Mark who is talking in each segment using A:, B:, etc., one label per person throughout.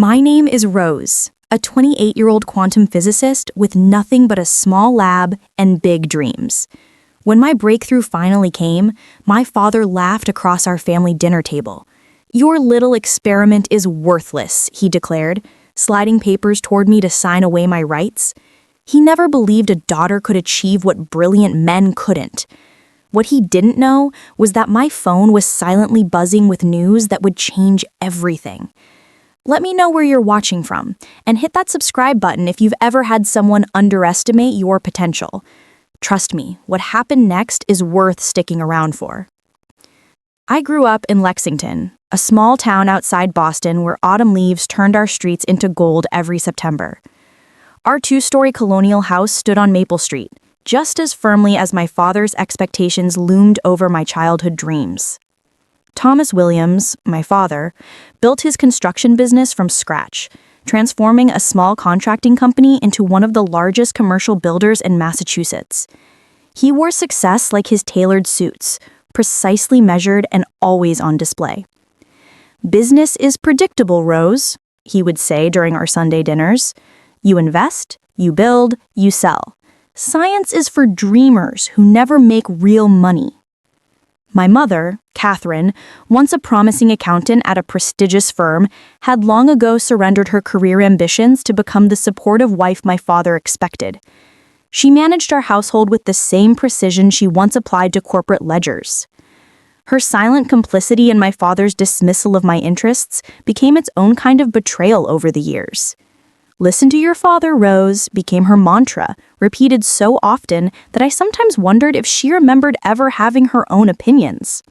A: My name is Rose, a 28-year-old quantum physicist with nothing but a small lab and big dreams. When my breakthrough finally came, my father laughed across our family dinner table. "Your little experiment is worthless," he declared, sliding papers toward me to sign away my rights. He never believed a daughter could achieve what brilliant men couldn't. What he didn't know was that my phone was silently buzzing with news that would change everything. Let me know where you're watching from, and hit that subscribe button if you've ever had someone underestimate your potential. Trust me, what happened next is worth sticking around for. I grew up in Lexington, a small town outside Boston where autumn leaves turned our streets into gold every September. Our two-story colonial house stood on Maple Street, just as firmly as my father's expectations loomed over my childhood dreams. Thomas Williams, my father, built his construction business from scratch, transforming a small contracting company into one of the largest commercial builders in Massachusetts. He wore success like his tailored suits, precisely measured and always on display. "Business is predictable, Rose," he would say during our Sunday dinners. "You invest, you build, you sell. Science is for dreamers who never make real money." My mother, Catherine, once a promising accountant at a prestigious firm, had long ago surrendered her career ambitions to become the supportive wife my father expected. She managed our household with the same precision she once applied to corporate ledgers. Her silent complicity in my father's dismissal of my interests became its own kind of betrayal over the years. "Listen to your father, Rose," became her mantra, repeated so often that I sometimes wondered if she remembered ever having her own opinions.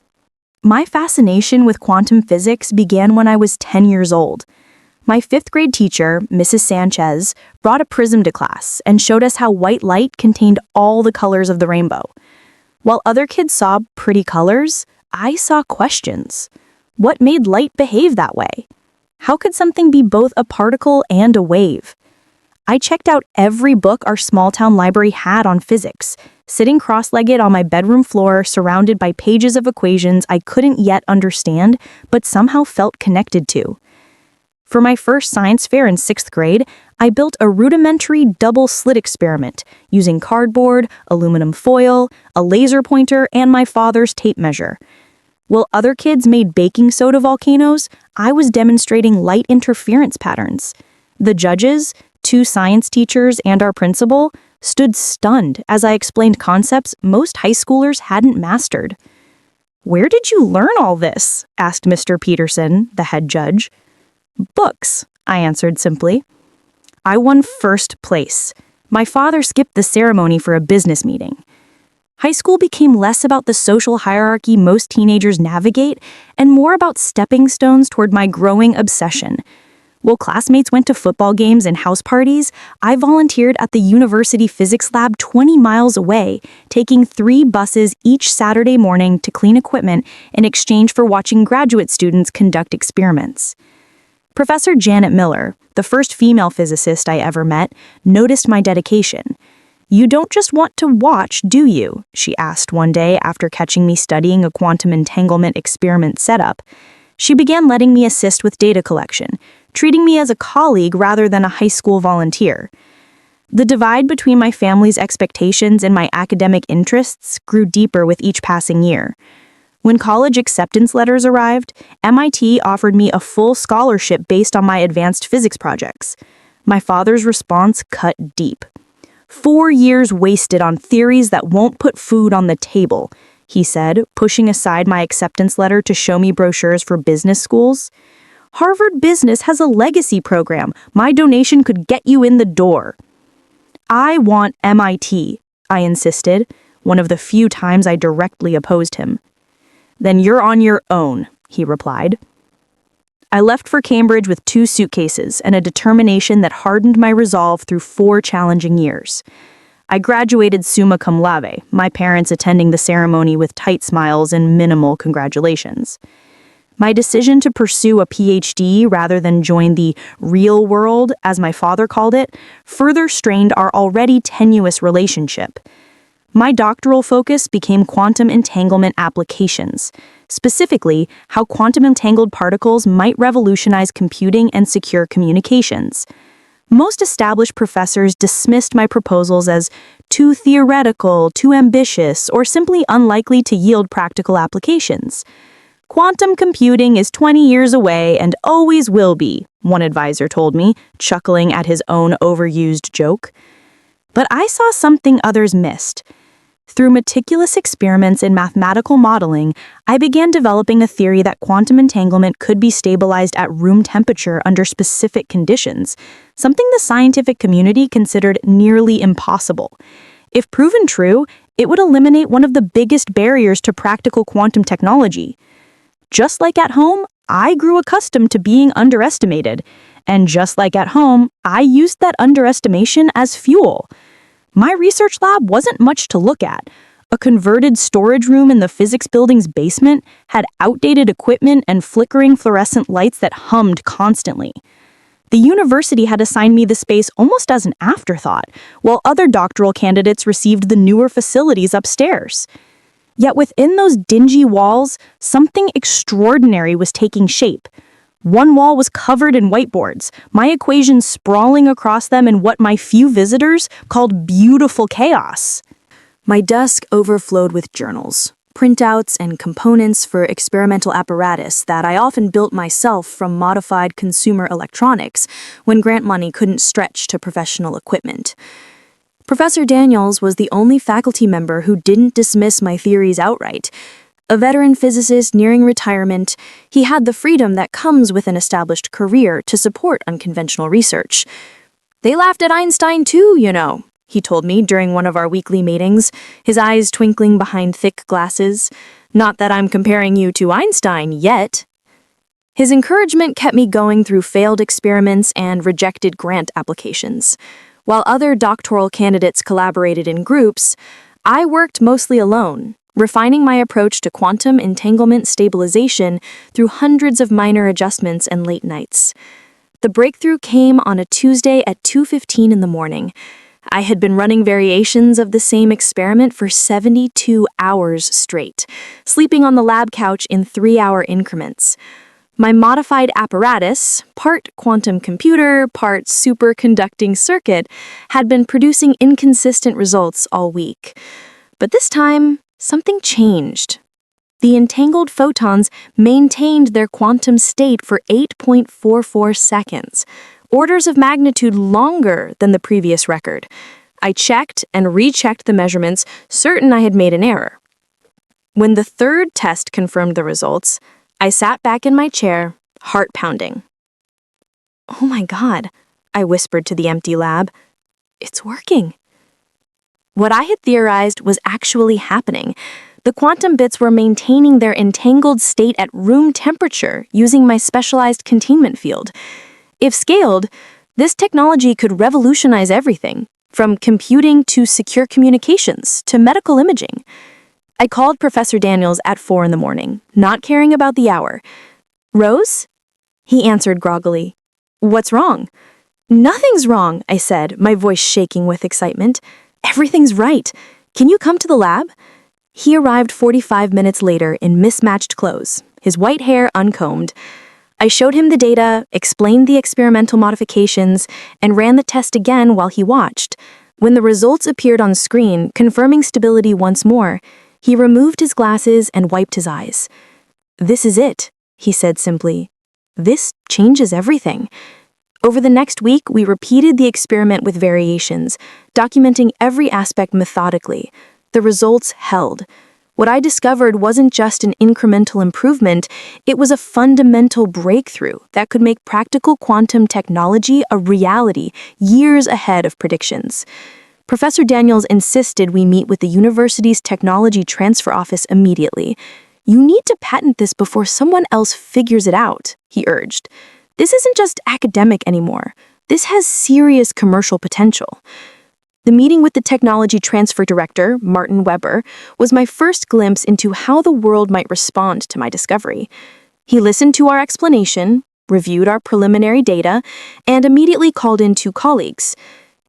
A: My fascination with quantum physics began when I was 10 years old. My fifth-grade teacher, Mrs. Sanchez, brought a prism to class and showed us how white light contained all the colors of the rainbow. While other kids saw pretty colors, I saw questions. What made light behave that way? How could something be both a particle and a wave? I checked out every book our small-town library had on physics, sitting cross-legged on my bedroom floor surrounded by pages of equations I couldn't yet understand but somehow felt connected to. For my first science fair in 6th grade, I built a rudimentary double-slit experiment using cardboard, aluminum foil, a laser pointer, and my father's tape measure. While other kids made baking soda volcanoes, I was demonstrating light interference patterns. The judges, 2 science teachers, and our principal stood stunned as I explained concepts most high schoolers hadn't mastered. "Where did you learn all this?" asked Mr. Peterson, the head judge. "Books," I answered simply. I won first place. My father skipped the ceremony for a business meeting. High school became less about the social hierarchy most teenagers navigate and more about stepping stones toward my growing obsession. While classmates went to football games and house parties, I volunteered at the university physics lab 20 miles away, taking 3 buses each Saturday morning to clean equipment in exchange for watching graduate students conduct experiments. Professor Janet Miller, the first female physicist I ever met, noticed my dedication. "You don't just want to watch, do you?" she asked one day after catching me studying a quantum entanglement experiment setup. She began letting me assist with data collection, treating me as a colleague rather than a high school volunteer. The divide between my family's expectations and my academic interests grew deeper with each passing year. When college acceptance letters arrived, MIT offered me a full scholarship based on my advanced physics projects. My father's response cut deep. "4 years wasted on theories that won't put food on the table," he said, pushing aside my acceptance letter to show me brochures for business schools. "Harvard Business has a legacy program. My donation could get you in the door." "I want MIT," I insisted, one of the few times I directly opposed him. "Then you're on your own," he replied. I left for Cambridge with 2 suitcases and a determination that hardened my resolve through 4 challenging years. I graduated summa cum laude, my parents attending the ceremony with tight smiles and minimal congratulations. My decision to pursue a PhD rather than join the real world, as my father called it, further strained our already tenuous relationship. My doctoral focus became quantum entanglement applications, specifically how quantum entangled particles might revolutionize computing and secure communications. Most established professors dismissed my proposals as too theoretical, too ambitious, or simply unlikely to yield practical applications. Quantum computing is 20 years away and always will be, one advisor told me, chuckling at his own overused joke. But I saw something others missed. Through meticulous experiments in mathematical modeling, I began developing a theory that quantum entanglement could be stabilized at room temperature under specific conditions, something the scientific community considered nearly impossible. If proven true, it would eliminate one of the biggest barriers to practical quantum technology. Just like at home, I grew accustomed to being underestimated. And just like at home, I used that underestimation as fuel. My research lab wasn't much to look at. A converted storage room in the physics building's basement had outdated equipment and flickering fluorescent lights that hummed constantly. The university had assigned me the space almost as an afterthought, while other doctoral candidates received the newer facilities upstairs. Yet within those dingy walls, something extraordinary was taking shape. One wall was covered in whiteboards, my equations sprawling across them in what my few visitors called beautiful chaos. My desk overflowed with journals, printouts, and components for experimental apparatus that I often built myself from modified consumer electronics when grant money couldn't stretch to professional equipment. Professor Daniels was the only faculty member who didn't dismiss my theories outright. A veteran physicist nearing retirement, he had the freedom that comes with an established career to support unconventional research. "They laughed at Einstein too, you know," he told me during one of our weekly meetings, his eyes twinkling behind thick glasses. "Not that I'm comparing you to Einstein yet." His encouragement kept me going through failed experiments and rejected grant applications. While other doctoral candidates collaborated in groups, I worked mostly alone, refining my approach to quantum entanglement stabilization through hundreds of minor adjustments and late nights. The breakthrough came on a Tuesday at 2:15 in the morning. I had been running variations of the same experiment for 72 hours straight, sleeping on the lab couch in 3-hour increments. My modified apparatus, part quantum computer, part superconducting circuit, had been producing inconsistent results all week. But this time, something changed. The entangled photons maintained their quantum state for 8.44 seconds, orders of magnitude longer than the previous record. I checked and rechecked the measurements, certain I had made an error. When the third test confirmed the results, I sat back in my chair, heart pounding. "Oh my God," I whispered to the empty lab. "It's working." What I had theorized was actually happening. The quantum bits were maintaining their entangled state at room temperature using my specialized containment field. If scaled, this technology could revolutionize everything, from computing to secure communications to medical imaging. I called Professor Daniels at 4 in the morning, not caring about the hour. "Rose?" He answered groggily. "What's wrong?" "Nothing's wrong," I said, my voice shaking with excitement. "Everything's right. Can you come to the lab?" He arrived 45 minutes later in mismatched clothes, his white hair uncombed. I showed him the data, explained the experimental modifications, and ran the test again while he watched. When the results appeared on screen, confirming stability once more, he removed his glasses and wiped his eyes. "This is it," he said simply. "This changes everything." Over the next week, we repeated the experiment with variations, documenting every aspect methodically. The results held. What I discovered wasn't just an incremental improvement, it was a fundamental breakthrough that could make practical quantum technology a reality years ahead of predictions. Professor Daniels insisted we meet with the university's technology transfer office immediately. "You need to patent this before someone else figures it out," he urged. "This isn't just academic anymore. This has serious commercial potential." The meeting with the technology transfer director, Martin Weber, was my first glimpse into how the world might respond to my discovery. He listened to our explanation, reviewed our preliminary data, and immediately called in 2 colleagues.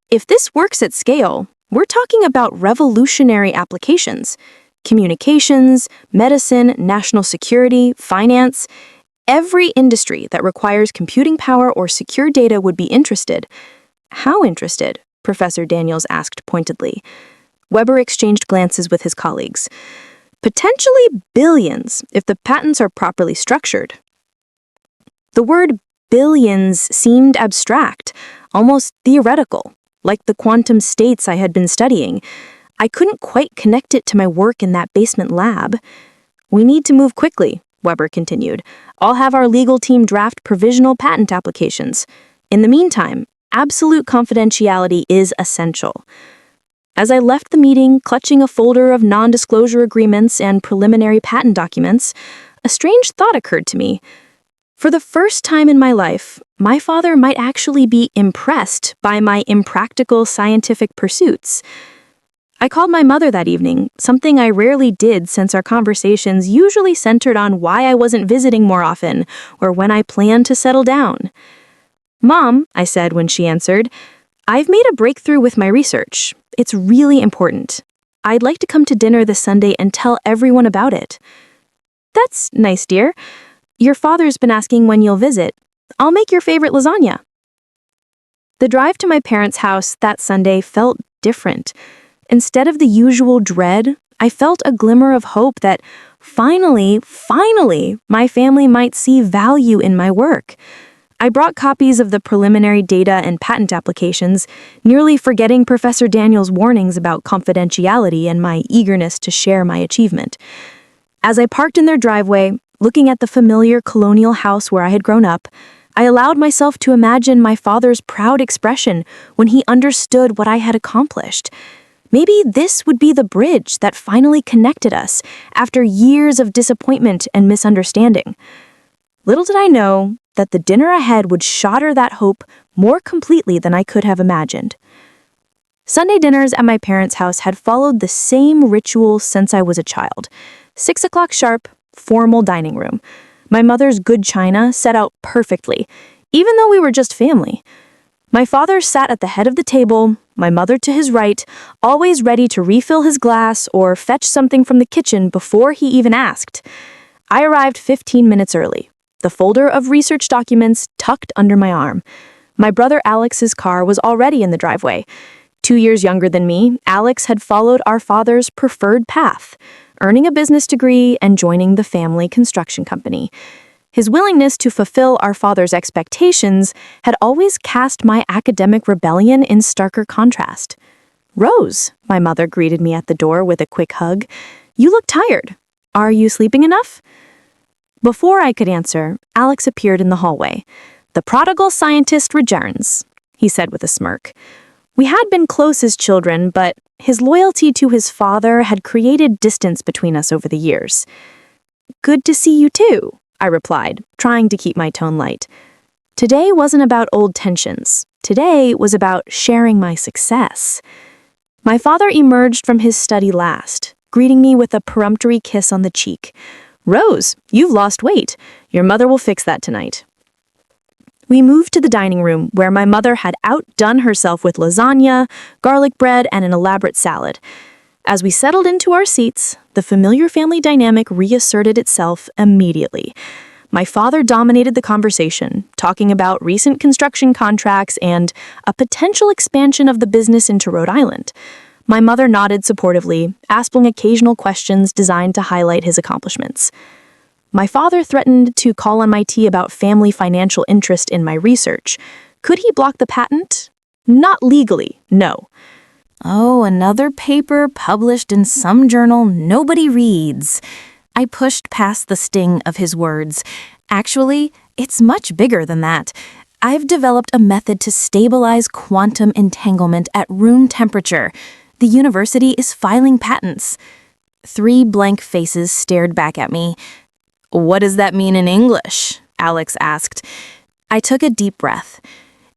A: "If this works at scale,
B: We're talking about revolutionary applications. Communications, medicine, national security, finance. Every industry that requires computing power or secure data would be interested. How interested? Professor Daniels asked pointedly. Weber exchanged glances with his colleagues. Potentially billions if the patents are properly structured. The word billions seemed abstract, almost theoretical, like the quantum states I had been studying. I couldn't quite connect it to my work in that basement lab. We need to move quickly, Weber continued. I'll have our legal team draft provisional patent applications. In the meantime, absolute confidentiality is essential. As I left the meeting, clutching a folder of non-disclosure agreements and preliminary patent documents, a strange thought occurred to me. For the first time in my life, my father might actually be impressed by my impractical scientific pursuits. I called my mother that evening, something I rarely did since our conversations usually centered on why I wasn't visiting more often or when I planned to settle down. "Mom," I said when she answered, "I've made a breakthrough with my research. It's really important. I'd like to come to dinner this Sunday and tell everyone about it." "That's nice, dear. Your father's been asking when you'll visit. I'll make your favorite lasagna." The drive to my parents' house that Sunday felt different. Instead of the usual dread, I felt a glimmer of hope that finally, my family might see value in my work. I brought copies of the preliminary data and patent applications, nearly forgetting Professor Daniels' warnings about confidentiality and my eagerness to share my achievement. As I parked in their driveway, looking at the familiar colonial house where I had grown up, I allowed myself to imagine my father's proud expression when he understood what I had accomplished. Maybe this would be the bridge that finally connected us after years of disappointment and misunderstanding. Little did I know that the dinner ahead would shatter that hope more completely than I could have imagined. Sunday dinners at my parents' house had followed the same ritual since I was a child. 6 o'clock sharp, formal dining room. My mother's good china set out perfectly, even though we were just family. My father sat at the head of the table, my mother to his right, always ready to refill his glass or fetch something from the kitchen before he even asked. I arrived 15 minutes early, the folder of research documents tucked under my arm. My brother Alex's car was already in the driveway. 2 years younger than me, Alex had followed our father's preferred path, earning a business degree and joining the family construction company. His willingness to fulfill our father's expectations had always cast my academic rebellion in starker contrast. "Rose," my mother greeted me at the door with a quick hug. "You look tired. Are you sleeping enough?" Before I could answer, Alex appeared in the hallway. "The prodigal scientist returns," he said with a smirk. We had been close as children, but his loyalty to his father had created distance between us over the years. "Good to see you too," I replied, trying to keep my tone light. Today wasn't about old tensions. Today was about sharing my success. My father emerged from his study last, greeting me with a peremptory kiss on the cheek. "Rose, you've lost weight. Your mother will fix that tonight." We moved to the dining room, where my mother had outdone herself with lasagna, garlic bread, and an elaborate salad. As we settled into our seats, the familiar family dynamic reasserted itself immediately. My father dominated the conversation, talking about recent construction contracts and a potential expansion of the business into Rhode Island. My mother nodded supportively, asking occasional questions designed to highlight his accomplishments. My father threatened to call on my tea about family financial interest in my research. Could he block the patent? Not legally, no.
A: "Oh, another paper published in some journal nobody reads." I pushed past the sting of his words. "Actually, it's much bigger than that. I've developed a method to stabilize quantum entanglement at room temperature. The university is filing patents." 3 blank faces stared back at me. "What does that mean in English?" Alex asked. I took a deep breath.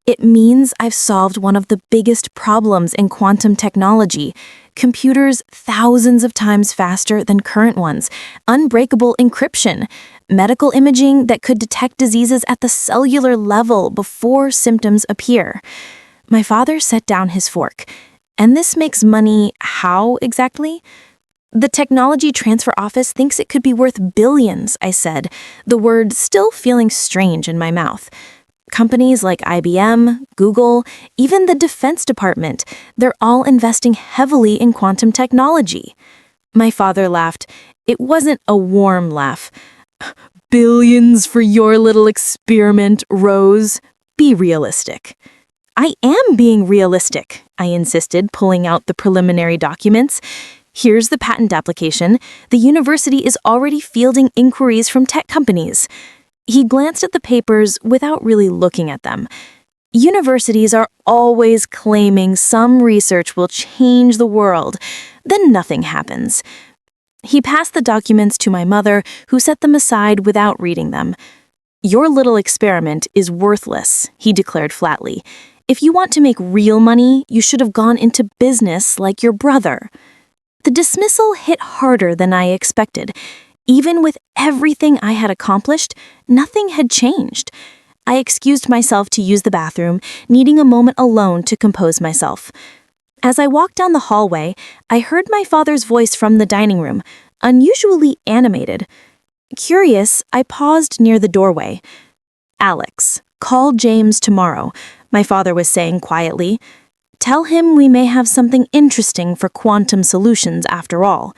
A: "It means I've solved one of the biggest problems in quantum technology. Computers thousands of times faster than current ones, unbreakable encryption, medical imaging that could detect diseases at the cellular level before symptoms appear." My father set down his fork. And this makes money how exactly? The technology transfer office thinks it could be worth billions, I said, the word still feeling strange in my mouth. Companies like IBM, Google, even the Defense Department, they're all investing heavily in quantum technology. My father laughed. It wasn't a warm laugh. Billions for your little experiment, Rose. Be realistic. I am being realistic, I insisted, pulling out the preliminary documents. Here's the patent application. The university is already fielding inquiries from tech companies. He glanced at the papers without really looking at them. Universities are always claiming some research will change the world. Then nothing happens. He passed the documents to my mother, who set them aside without reading them. Your little experiment is worthless, he declared flatly. If you want to make real money, you should have gone into business like your brother. The dismissal hit harder than I expected. Even with everything I had accomplished, nothing had changed. I excused myself to use the bathroom, needing a moment alone to compose myself. As I walked down the hallway, I heard my father's voice from the dining room, unusually animated. Curious, I paused near the doorway. Alex, call James tomorrow, my father was saying quietly. Tell him we may have something interesting for quantum solutions after all.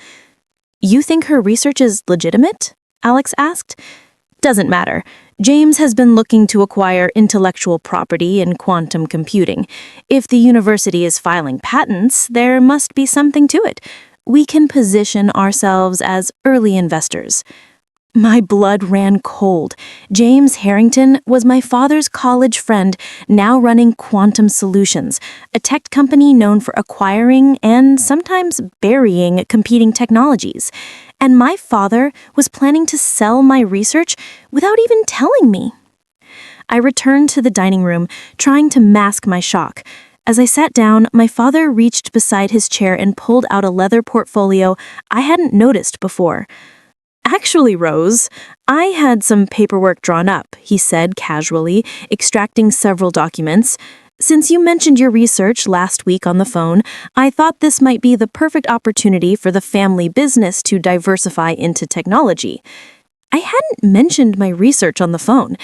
A: You think her research is legitimate? Alex asked. Doesn't matter. James has been looking to acquire intellectual property in quantum computing. If the university is filing patents, there must be something to it. We can position ourselves as early investors. My blood ran cold. James Harrington was my father's college friend, now running Quantum Solutions, a tech company known for acquiring and sometimes burying competing technologies. And my father was planning to sell my research without even telling me. I returned to the dining room, trying to mask my shock. As I sat down, my father reached beside his chair and pulled out a leather portfolio I hadn't noticed before. Actually, Rose, I had some paperwork drawn up, he said casually, extracting several documents. Since you mentioned your research last week on the phone, I thought this might be the perfect opportunity for the family business to diversify into technology. I hadn't mentioned my research on the phone.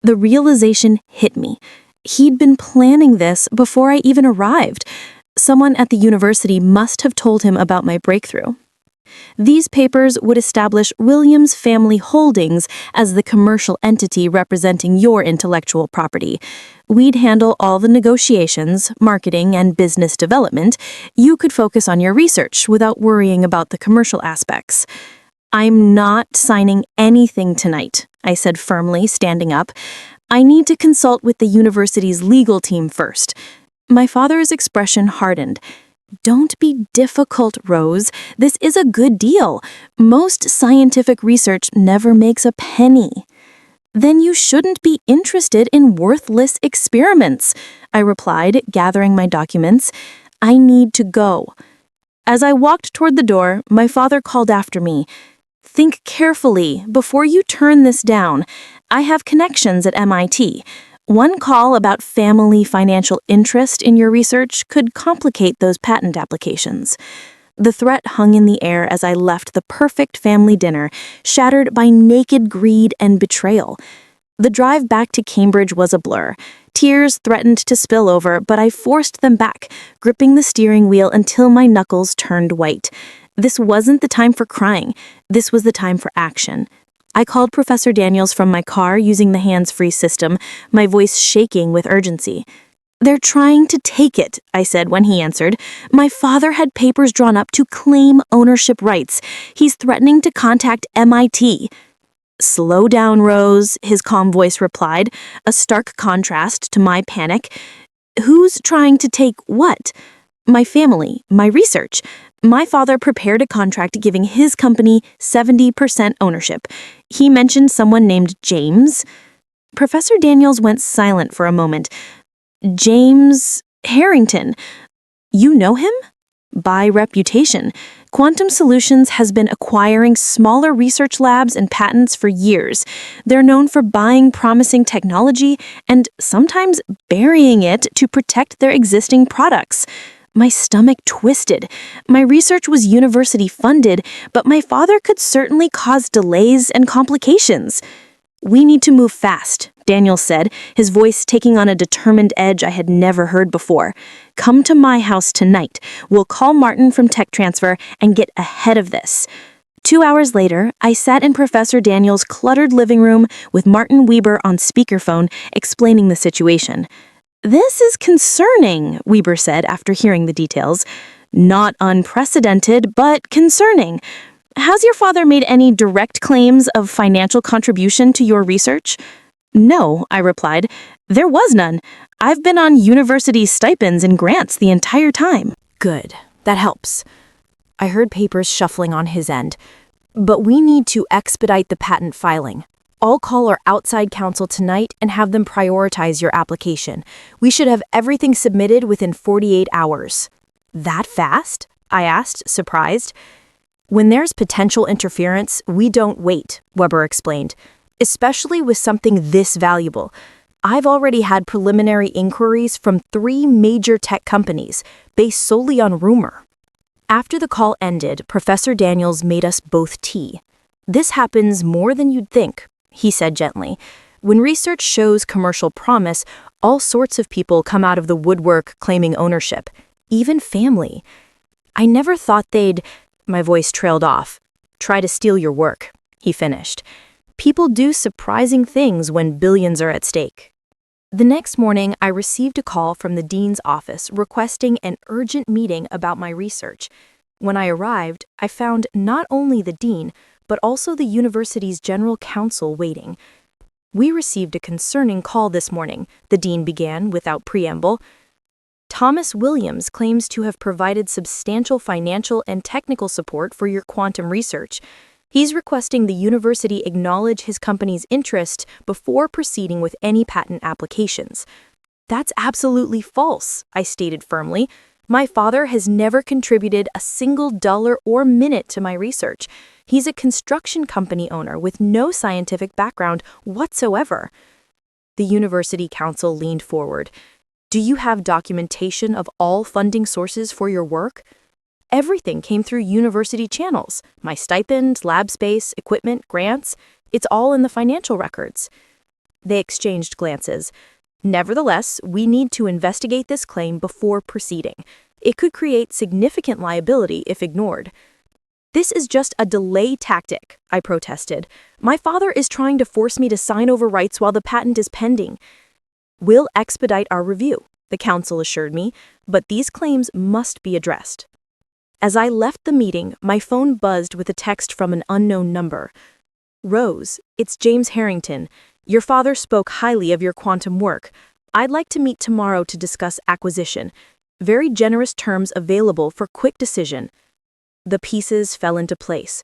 A: The realization hit me. He'd been planning this before I even arrived. Someone at the university must have told him about my breakthrough. These papers would establish Williams Family Holdings as the commercial entity representing your intellectual property. We'd handle all the negotiations, marketing, and business development. You could focus on your research without worrying about the commercial aspects. I'm not signing anything tonight, I said firmly, standing up. I need to consult with the university's legal team first. My father's expression hardened. Don't be difficult, Rose. This is a good deal. Most scientific research never makes a penny. Then you shouldn't be interested in worthless experiments, I replied, gathering my documents. I need to go. As I walked toward the door, my father called after me. Think carefully before you turn this down. I have connections at MIT. One call about family financial interest in your research could complicate those patent applications. The threat hung in the air as I left the perfect family dinner, shattered by naked greed and betrayal. The drive back to Cambridge was a blur. Tears threatened to spill over, but I forced them back, gripping the steering wheel until my knuckles turned white. This wasn't the time for crying. This was the time for action. I called Professor Daniels from my car using the hands-free system, my voice shaking with urgency. They're trying to take it, I said when he answered. My father had papers drawn up to claim ownership rights. He's threatening to contact MIT. Slow down, Rose, his calm voice replied, a stark contrast to my panic. Who's trying to take what? My family, my research. My father prepared a contract giving his company 70% ownership. He mentioned someone named James. Professor Daniels went silent for a moment. James Harrington. You know him? By reputation. Quantum Solutions has been acquiring smaller research labs and patents for years. They're known for buying promising technology and sometimes burying it to protect their existing products.
B: My stomach twisted. My research was university funded, but my father could certainly cause delays and complications. "We need to move fast," Daniel said, his voice taking on a determined edge I had never heard before. "Come to my house tonight. We'll call Martin from Tech Transfer and get ahead of this." 2 hours later, I sat in Professor Daniel's cluttered living room with Martin Weber on speakerphone explaining the situation. "This is concerning," Weber said after hearing the details. "Not unprecedented, but concerning. Has your father made any direct claims of financial contribution to your research?" "No," I replied. "There was none. I've been on university stipends and grants the entire time."
A: Good. That helps. I heard papers shuffling on his end. "But we need to expedite the patent filing. I'll call our outside counsel tonight and have them prioritize your application. We should have everything submitted within 48 hours. "That fast?" I asked, surprised. "When there's potential interference, we don't wait," Weber explained, "especially with something this valuable. I've already had preliminary inquiries from 3 major tech companies, based solely on rumor." After the call ended, Professor Daniels made us both tea. "This happens more than you'd think," he said gently. "When research shows commercial promise, all sorts of people come out of the woodwork claiming ownership, even family. I never thought they'd—" My voice trailed off. "Try to steal your work," he finished. "People do surprising things when billions are at stake." The next morning, I received a call from the dean's office requesting an urgent meeting about my research. When I arrived, I found not only the dean, but also the university's general counsel waiting. "We received a concerning call this morning," the dean began without preamble. "Thomas Williams claims to have provided substantial financial and technical support for your quantum research. He's requesting the university acknowledge his company's interest before proceeding with any patent applications." "That's absolutely false," I stated firmly. "My father has never contributed a single dollar or minute to my research. He's a construction company owner with no scientific background whatsoever." The university counsel leaned forward. "Do you have documentation of all funding sources for your work?" "Everything came through university channels. My stipend, lab space, equipment, grants. It's all in the financial records." They exchanged glances. "Nevertheless, we need to investigate this claim before proceeding. It could create significant liability if ignored." "This is just a delay tactic," I protested. "My father is trying to force me to sign over rights while the patent is pending." "We'll expedite our review," the counsel assured me, "but these claims must be addressed." As I left the meeting, my phone buzzed with a text from an unknown number. "Rose, it's James Harrington. Your father spoke highly of your quantum work. I'd like to meet tomorrow to discuss acquisition. Very generous terms available for quick decision." The pieces fell into place.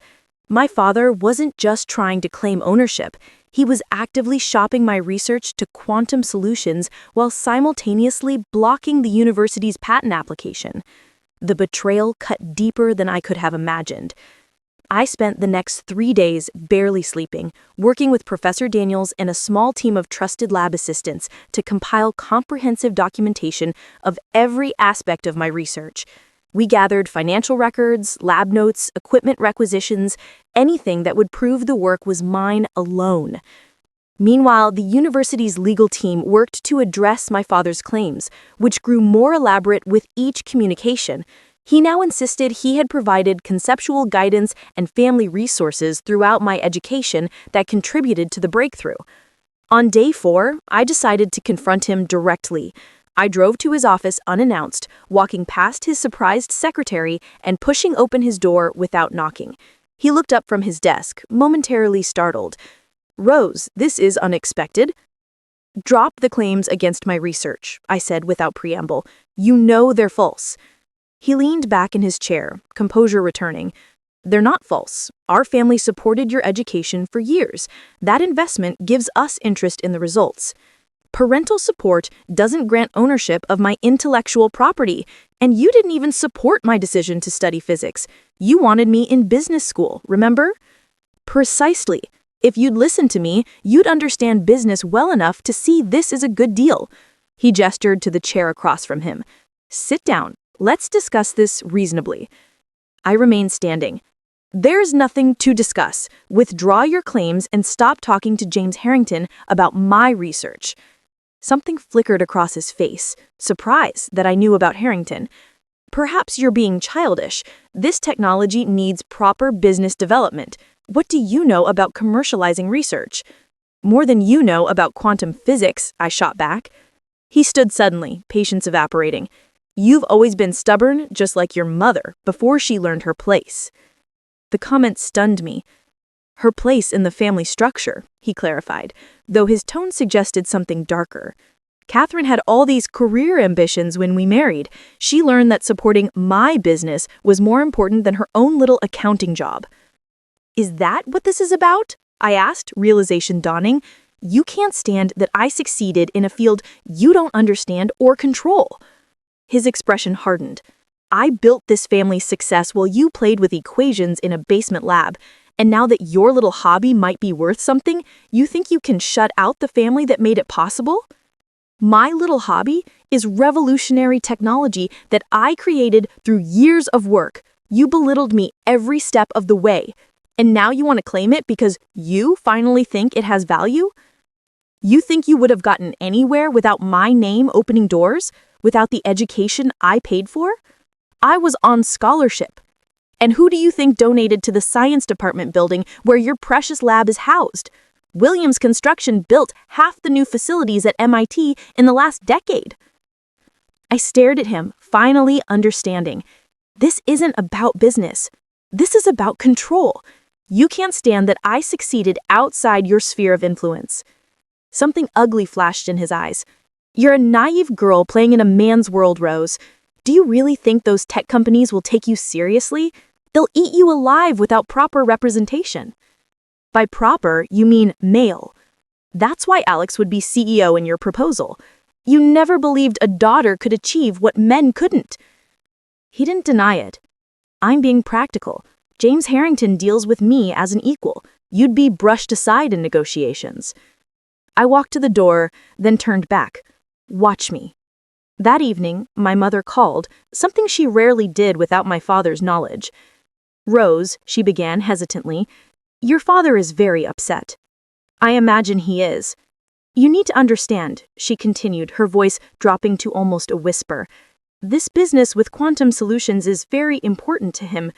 A: My father wasn't just trying to claim ownership. He was actively shopping my research to quantum solutions while simultaneously blocking the university's patent application. The betrayal cut deeper than I could have imagined. I spent the next 3 days barely sleeping, working with Professor Daniels and a small team of trusted lab assistants to compile comprehensive documentation of every aspect of my research. We gathered financial records, lab notes, equipment requisitions, anything that would prove the work was mine alone. Meanwhile, the university's legal team worked to address my father's claims, which grew more elaborate with each communication. He now insisted he had provided conceptual guidance and family resources throughout my education that contributed to the breakthrough. On day 4, I decided to confront him directly. I drove to his office unannounced, walking past his surprised secretary and pushing open his door without knocking. He looked up from his desk, momentarily startled. "Rose, this is unexpected." "Drop the claims against my research," I said without preamble. "You know they're false." He leaned back in his chair, composure returning. "They're not false. Our family supported your education for years. That investment gives us interest in the results. Parental support doesn't grant ownership of my intellectual property, and you didn't even support my decision to study physics. You wanted me in business school, remember?" "Precisely. If you'd listened to me, you'd understand business well enough to see this is a good deal." He gestured to the chair across from him. "Sit down.
B: Let's discuss this reasonably. I remain standing. There's nothing to discuss. Withdraw your claims and stop talking to James Harrington about my research. Something flickered across his face, surprise that I knew about Harrington. Perhaps you're being childish. This technology needs proper business development. What do you know about commercializing research? More than you know about quantum physics, I shot back. He stood suddenly, patience evaporating. You've always been stubborn, just like your mother, before she learned her place. The comment stunned me. Her place in the family structure, he clarified, though his tone suggested something darker. Catherine had all these career ambitions when we married. She learned that supporting my business was more important than her own little accounting job. Is that what this is about? I asked, realization dawning. You can't stand that I succeeded in a field you don't understand or control. His expression hardened. I built this family's success while you played with equations in a basement lab, and now that your little hobby might be worth something, you think you can shut out the family that made it possible? My little hobby is revolutionary technology that I created through years of work. You belittled me every step of the way, and now you want to claim it because you finally think it has value? You think you would have gotten anywhere without my name opening doors? Without the education I paid for? I was on scholarship. And who do you think donated to the science department building where your precious lab is housed? Williams Construction built half the new facilities at MIT in the last decade. I stared at him, finally understanding. This isn't about business. This is about control. You can't stand that I succeeded outside your sphere of influence. Something ugly flashed in his eyes. You're a naive girl playing in a man's world, Rose. Do you really think those tech companies will take you seriously? They'll eat you alive without proper representation. By proper, you mean male. That's why Alex would be CEO in your proposal. You never believed a daughter could achieve what men couldn't. He didn't deny it. I'm being practical. James Harrington deals with me as an equal. You'd be brushed aside in negotiations. I walked to the door, then turned back. Watch me. That evening, my mother called, something she rarely did without my father's knowledge. Rose, she began hesitantly, your father is very upset. I imagine he is. You need to understand, she continued, her voice dropping to almost a whisper. This business with quantum solutions is very important to him.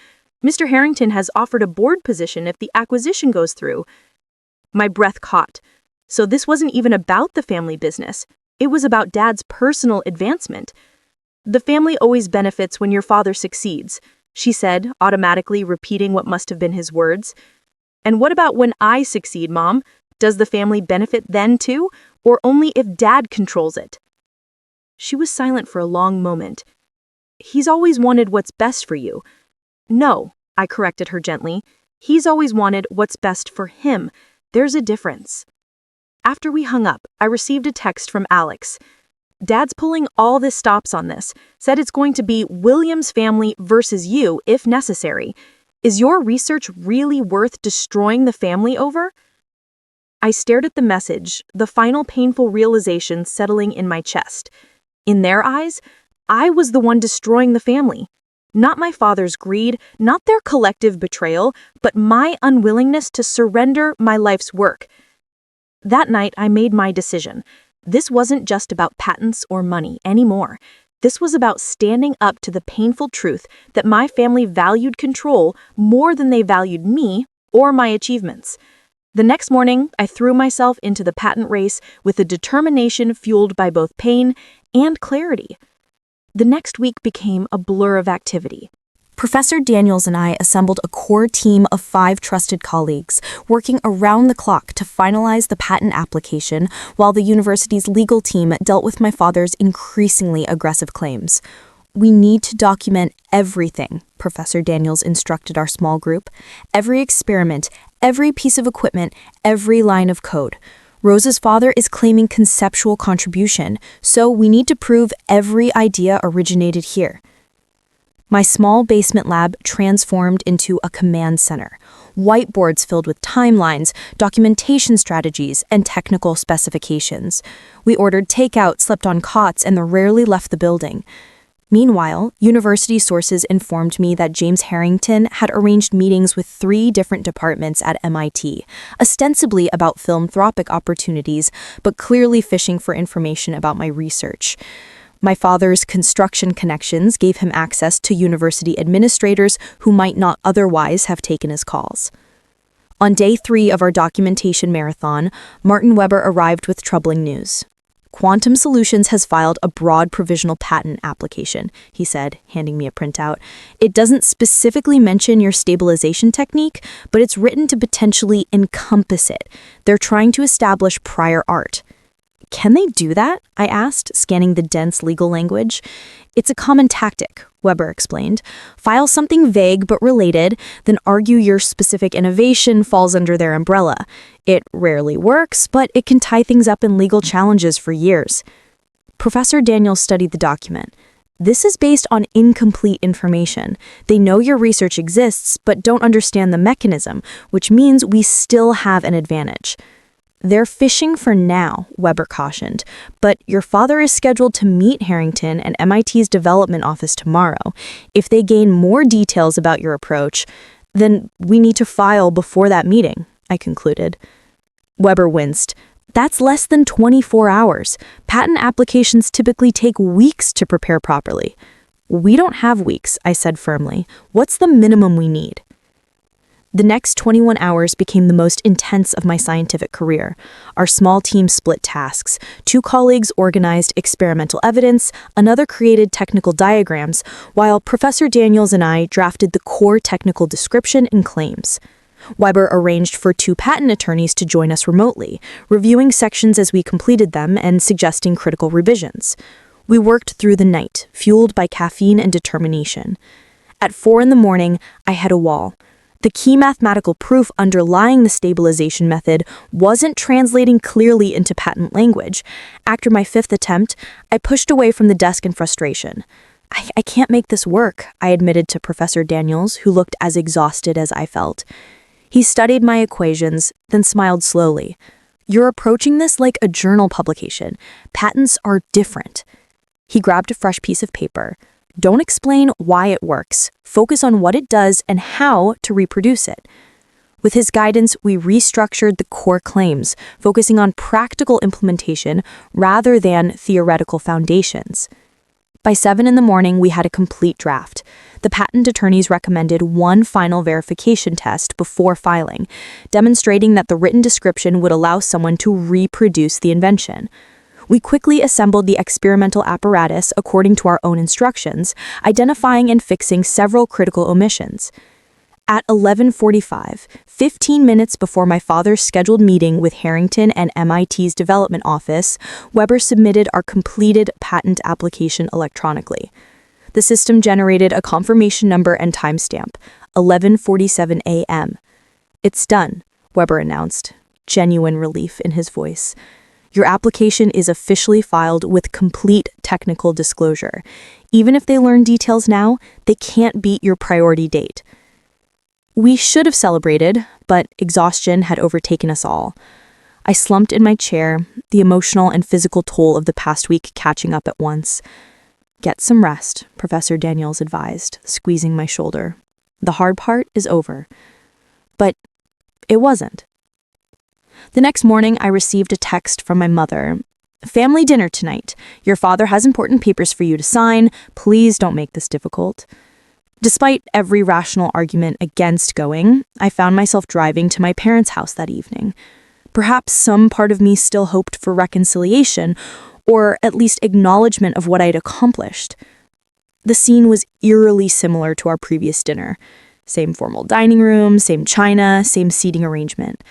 B: Mr. Harrington has offered a board position if the acquisition goes through. My breath caught. So this wasn't even about the family business. It was about Dad's personal advancement. The family always benefits when your father succeeds, she said, automatically repeating what must have been his words. And what about when I succeed, Mom? Does the family benefit then too, or only if Dad controls it? She was silent for a long moment. He's always wanted what's best for you. No, I corrected her gently. He's always wanted what's best for him. There's a difference. After we hung up, I received a text from Alex. Dad's pulling all the stops on this, said it's going to be Williams family versus you if necessary. Is your research really worth destroying the family over? I stared at the message, the final painful realization settling in my chest. In their eyes, I was the one destroying the family. Not my father's greed, not their collective betrayal, but my unwillingness to surrender my life's work. That night, I made my decision. This wasn't just about patents or money anymore. This was about standing up to the painful truth that my family valued control more than they valued me or my achievements. The next morning, I threw myself into the patent race with a determination fueled by both pain and clarity. The next week became a blur of activity.
A: Professor Daniels and I assembled a core team of 5 trusted colleagues, working around the clock to finalize the patent application while the university's legal team dealt with my father's increasingly aggressive claims. We need to document everything, Professor Daniels instructed our small group. Every experiment, every piece of equipment, every line of code. Rose's father is claiming conceptual contribution, so we need to prove every idea originated here. My small basement lab transformed into a command center. Whiteboards filled with timelines, documentation strategies, and technical specifications. We ordered takeout, slept on cots, and rarely left the building. Meanwhile, university sources informed me that James Harrington had arranged meetings with 3 different departments at MIT, ostensibly about philanthropic opportunities, but clearly fishing for information about my research. My father's construction connections gave him access to university administrators who might not otherwise have taken his calls. On day 3 of our documentation marathon, Martin Weber arrived with troubling news. Quantum Solutions has filed a broad provisional patent application, he said, handing me a printout. It doesn't specifically mention your stabilization technique, but it's written to potentially encompass it. They're trying to establish prior art. Can they do that? I asked, scanning the dense legal language. It's a common tactic, Weber explained. File something vague but related, then argue your specific innovation falls under their umbrella. It rarely works, but it can tie things up in legal challenges for years. Professor Daniels studied the document. This is based on incomplete information. They know your research exists, but don't understand the mechanism, which means we still have an advantage. They're fishing for now, Weber cautioned, but your father is scheduled to meet Harrington and MIT's development office tomorrow. If they gain more details about your approach, then we need to file before that meeting, I concluded. Weber winced. That's less than 24 hours. Patent applications typically take weeks to prepare properly. We don't have weeks, I said firmly. What's the minimum we need? The next 21 hours became the most intense of my scientific career. Our small team split tasks. 2 colleagues organized experimental evidence, another created technical diagrams, while Professor Daniels and I drafted the core technical description and claims. Weber arranged for 2 patent attorneys to join us remotely, reviewing sections as we completed them and suggesting critical revisions. We worked through the night, fueled by caffeine and determination. At 4 a.m, I hit a wall. The key mathematical proof underlying the stabilization method wasn't translating clearly into patent language. After my 5th attempt, I pushed away from the desk in frustration. I can't make this work, I admitted to Professor Daniels, who looked as exhausted as I felt. He studied my equations, then smiled slowly. You're approaching this like a journal publication. Patents are different. He grabbed a fresh piece of paper. Don't explain why it works. Focus on what it does and how to reproduce it. With his guidance, we restructured the core claims, focusing on practical implementation rather than theoretical foundations. By 7 a.m, we had a complete draft. The patent attorneys recommended 1 final verification test before filing, demonstrating that the written description would allow someone to reproduce the invention. We quickly assembled the experimental apparatus according to our own instructions, identifying and fixing several critical omissions. At 11:45, 15 minutes before my father's scheduled meeting with Harrington and MIT's development office, Weber submitted our completed patent application electronically. The system generated a confirmation number and timestamp, 11:47 a.m. It's done, Weber announced, genuine relief in his voice. Your application is officially filed with complete technical disclosure. Even if they learn details now, they can't beat your priority date. We should have celebrated, but exhaustion had overtaken us all. I slumped in my chair, the emotional and physical toll of the past week catching up at once. Get some rest, Professor Daniels advised, squeezing my shoulder. The hard part is over. But it wasn't. The next morning, I received a text from my mother. Family dinner tonight. Your father has important papers for you to sign. Please don't make this difficult. Despite every rational argument against going, I found myself driving to my parents' house that evening. Perhaps some part of me still hoped for reconciliation, or at least acknowledgement of what I'd accomplished. The scene was eerily similar to our previous dinner. Same formal dining room, same china, same seating arrangement.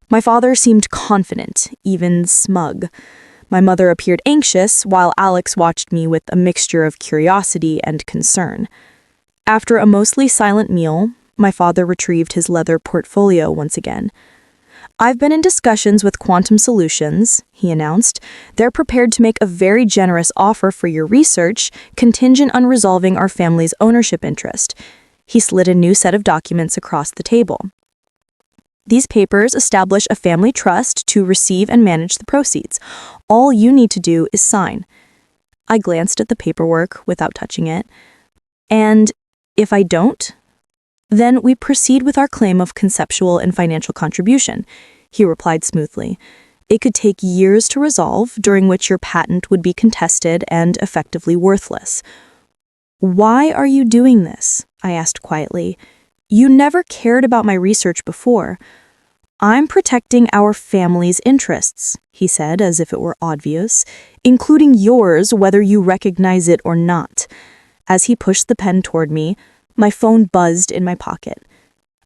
A: My father seemed confident, even smug. My mother appeared anxious, while Alex watched me with a mixture of curiosity and concern. After a mostly silent meal, my father retrieved his leather portfolio once again. I've been in discussions with Quantum Solutions, he announced. They're prepared to make a very generous offer for your research, contingent on resolving our family's ownership interest. He slid a new set of documents across the table. These papers establish a family trust to receive and manage the proceeds. All you need to do is sign. I glanced at the paperwork without touching it. And if I don't, then we proceed with our claim of conceptual and financial contribution, he replied smoothly. It could take years to resolve, during which your patent would be contested and effectively worthless. Why are you doing this? I asked quietly. You never cared about my research before. I'm protecting our family's interests, he said, as if it were obvious, including yours, whether you recognize it or not. As he pushed the pen toward me, my phone buzzed in my pocket.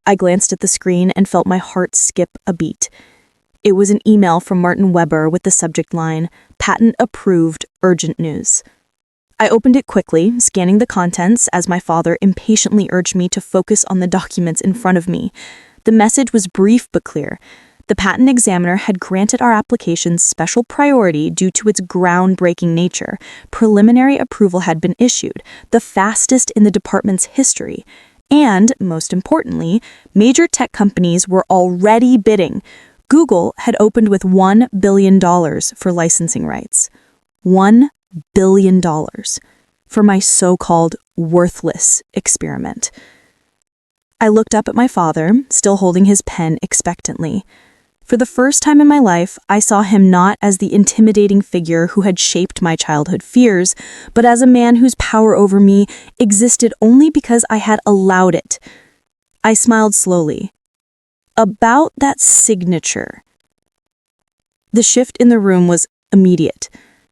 A: I glanced at the screen and felt my heart skip a beat. It was an email from Martin Weber with the subject line, "Patent approved, urgent news." I opened it quickly, scanning the contents as my father impatiently urged me to focus on the documents in front of me. The message was brief but clear. The patent examiner had granted our application special priority due to its groundbreaking nature. Preliminary approval had been issued, the fastest in the department's history. And, most importantly, major tech companies were already bidding. Google had opened with $1 billion for licensing rights. $1 billion for my so-called worthless experiment. I looked up at my father, still holding his pen expectantly. For the first time in my life, I saw him not as the intimidating figure who had shaped my childhood fears, but as a man whose power over me existed only because I had allowed it. I smiled slowly. About that signature. The shift in the room was immediate.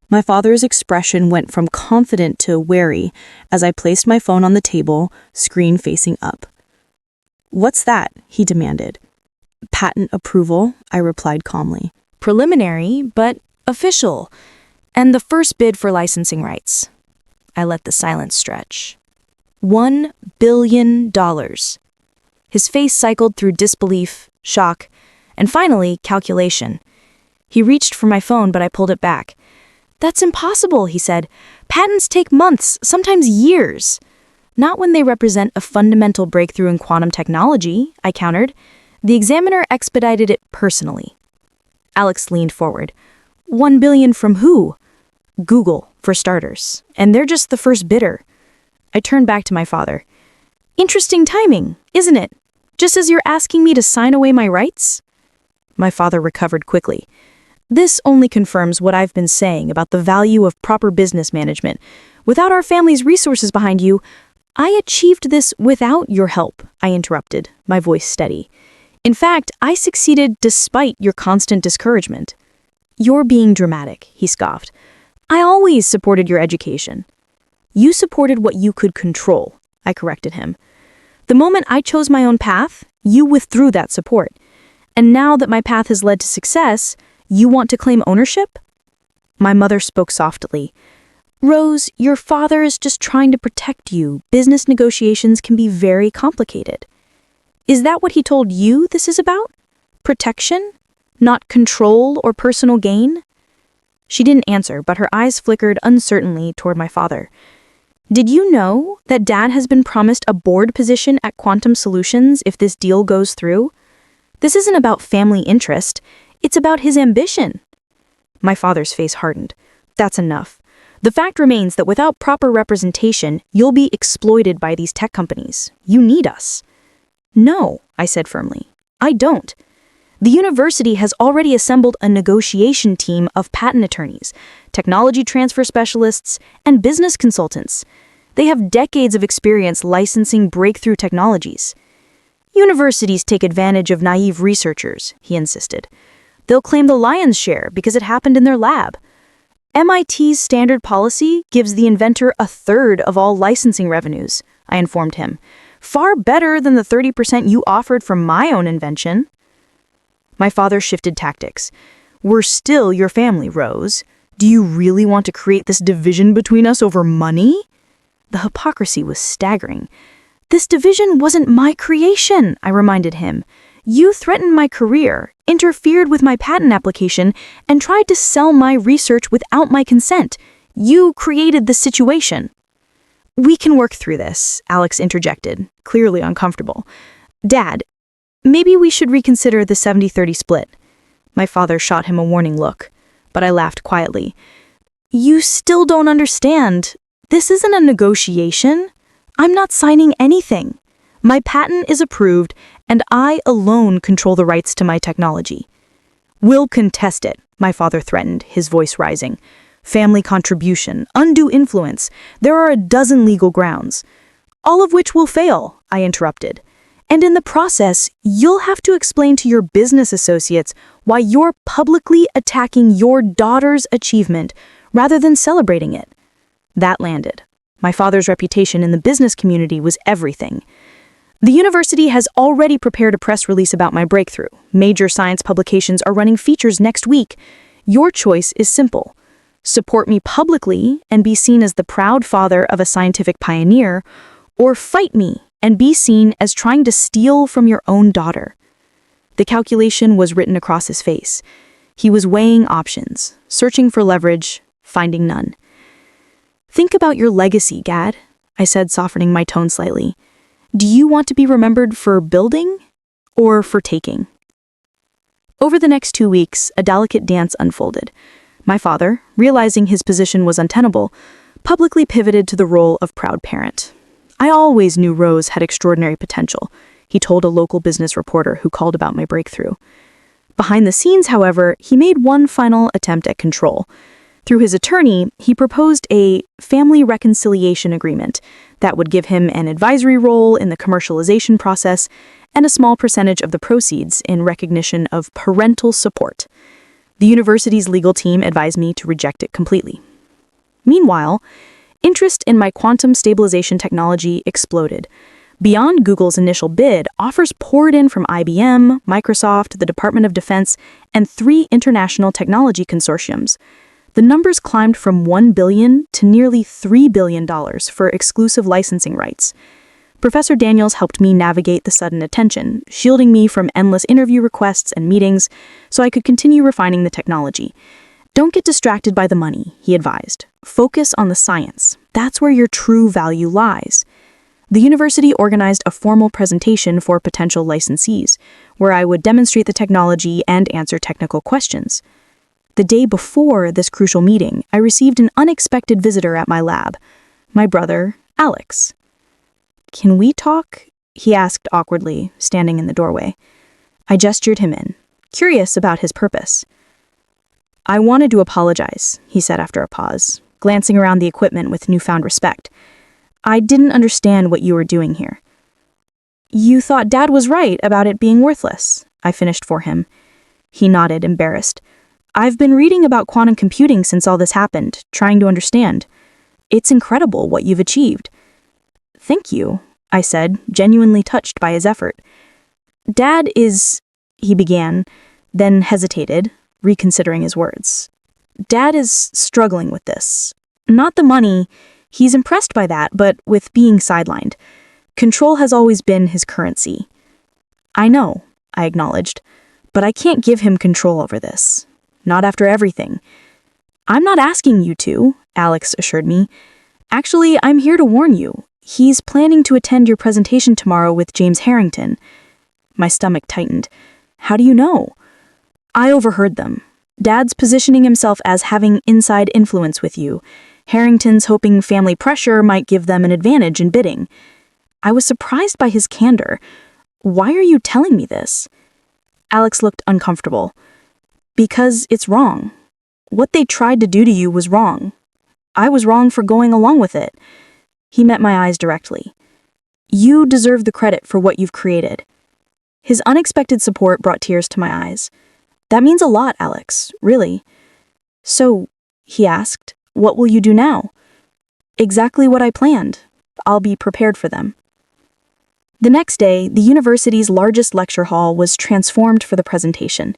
A: My father's expression went from confident to wary as I placed my phone on the table, screen facing up. "What's that?" he demanded. "Patent approval," I replied calmly.
B: Preliminary, but official. And the first bid for licensing rights. I let the silence stretch. $1 billion. His face cycled through disbelief, shock, and finally, calculation. He reached for my phone, but I pulled it back. "That's impossible," he said. "Patents take months, sometimes years." "Not when they represent a fundamental breakthrough in quantum technology," I countered. The examiner expedited it personally. Alex leaned forward. $1 billion from who? Google, for starters. And they're just the first bidder. I turned back to my father. "Interesting timing, isn't it? Just as you're asking me to sign away my rights?" My father recovered quickly. "This only confirms what I've been saying about the value of proper business management. Without our family's resources behind you, I achieved this without your help," I interrupted, my voice steady. "In fact, I succeeded despite your constant discouragement." "You're being dramatic," he scoffed. "I always supported your education." "You supported what you could control," I corrected him. "The moment I chose my own path, you withdrew that support. And now that my path has led to success, you want to claim ownership?" My mother spoke softly. "Rose, your father is just trying to protect you. Business negotiations can be very complicated." "Is that what he told you this is about? Protection? Not control or personal gain?" She didn't answer, but her eyes flickered uncertainly toward my father. "Did you know that Dad has been promised a board position at Quantum Solutions if this deal goes through? This isn't about family interest. It's about his ambition." My father's face hardened. "That's enough. The fact remains that without proper representation, you'll be exploited by these tech companies. You need us." "No," I said firmly. "I don't. The university has already assembled a negotiation team of patent attorneys, technology transfer specialists, and business consultants. They have decades of experience licensing breakthrough technologies." "Universities take advantage of naive researchers," he insisted. "They'll claim the lion's share because it happened in their lab. MIT's standard policy gives the inventor a third of all licensing revenues," I informed him. "Far better than the 30% you offered for my own invention." My father shifted tactics. "We're still your family, Rose. Do you really want to create this division between us over money?" The hypocrisy was staggering. "This division wasn't my creation," I reminded him. "You threatened my career, interfered with my patent application, and tried to sell my research without my consent. You created the situation." "We can work through this," Alex interjected, clearly uncomfortable. "Dad, maybe we should reconsider the 70-30 split." My father shot him a warning look, but I laughed quietly.
A: You still don't understand. This isn't a negotiation. I'm not signing anything. My patent is approved, and I alone control the rights to my technology. We'll contest it, my father threatened, his voice rising. Family contribution, undue influence. There are a dozen legal grounds. All of which will fail, I interrupted. And in the process, you'll have to explain to your business associates why you're publicly attacking your daughter's achievement rather than celebrating it. That landed. My father's reputation in the business community was everything. The university has already prepared a press release about my breakthrough. Major science publications are running features next week. Your choice is simple. Support me publicly and be seen as the proud father of a scientific pioneer, or fight me and be seen as trying to steal from your own daughter. The calculation was written across his face. He was weighing options, searching for leverage, finding none. Think about your legacy, Gad, I said, softening my tone slightly. Do you want to be remembered for building or for taking? Over the next 2 weeks, a delicate dance unfolded. My father, realizing his position was untenable, publicly pivoted to the role of proud parent. I always knew Rose had extraordinary potential, he told a local business reporter who called about my breakthrough. Behind the scenes, however, he made one final attempt at control. Through his attorney, he proposed a family reconciliation agreement that would give him an advisory role in the commercialization process and a small percentage of the proceeds in recognition of parental support. The university's legal team advised me to reject it completely. Meanwhile, interest in my quantum stabilization technology exploded. Beyond Google's initial bid, offers poured in from IBM, Microsoft, the Department of Defense, and 3 international technology consortiums. The numbers climbed from $1 billion to nearly $3 billion for exclusive licensing rights. Professor Daniels helped me navigate the sudden attention, shielding me from endless interview requests and meetings so I could continue refining the technology. Don't get distracted by the money, he advised. Focus on the science. That's where your true value lies. The university organized a formal presentation for potential licensees, where I would demonstrate the technology and answer technical questions. The day before this crucial meeting, I received an unexpected visitor at my lab, my brother, Alex. Can we talk? He asked awkwardly, standing in the doorway. I gestured him in, curious about his purpose. I wanted to apologize, he said after a pause, glancing around the equipment with newfound respect. I didn't understand what you were doing here. You thought Dad was right about it being worthless, I finished for him. He nodded, embarrassed. I've been reading about quantum computing since all this happened, trying to understand. It's incredible what you've achieved. Thank you, I said, genuinely touched by his effort. Dad is, he began, then hesitated, reconsidering his words. Dad is struggling with this. Not the money, he's impressed by that, but with being sidelined. Control has always been his currency. I know, I acknowledged, but I can't give him control over this. Not after everything. I'm not asking you to, Alex assured me. Actually, I'm here to warn you. He's planning to attend your presentation tomorrow with James Harrington. My stomach tightened. How do you know? I overheard them. Dad's positioning himself as having inside influence with you. Harrington's hoping family pressure might give them an advantage in bidding. I was surprised by his candor. Why are you telling me this? Alex looked uncomfortable. Because it's wrong. What they tried to do to you was wrong. I was wrong for going along with it. He met my eyes directly. You deserve the credit for what you've created. His unexpected support brought tears to my eyes. That means a lot, Alex, really. So, he asked, what will you do now? Exactly what I planned. I'll be prepared for them. The next day, the university's largest lecture hall was transformed for the presentation.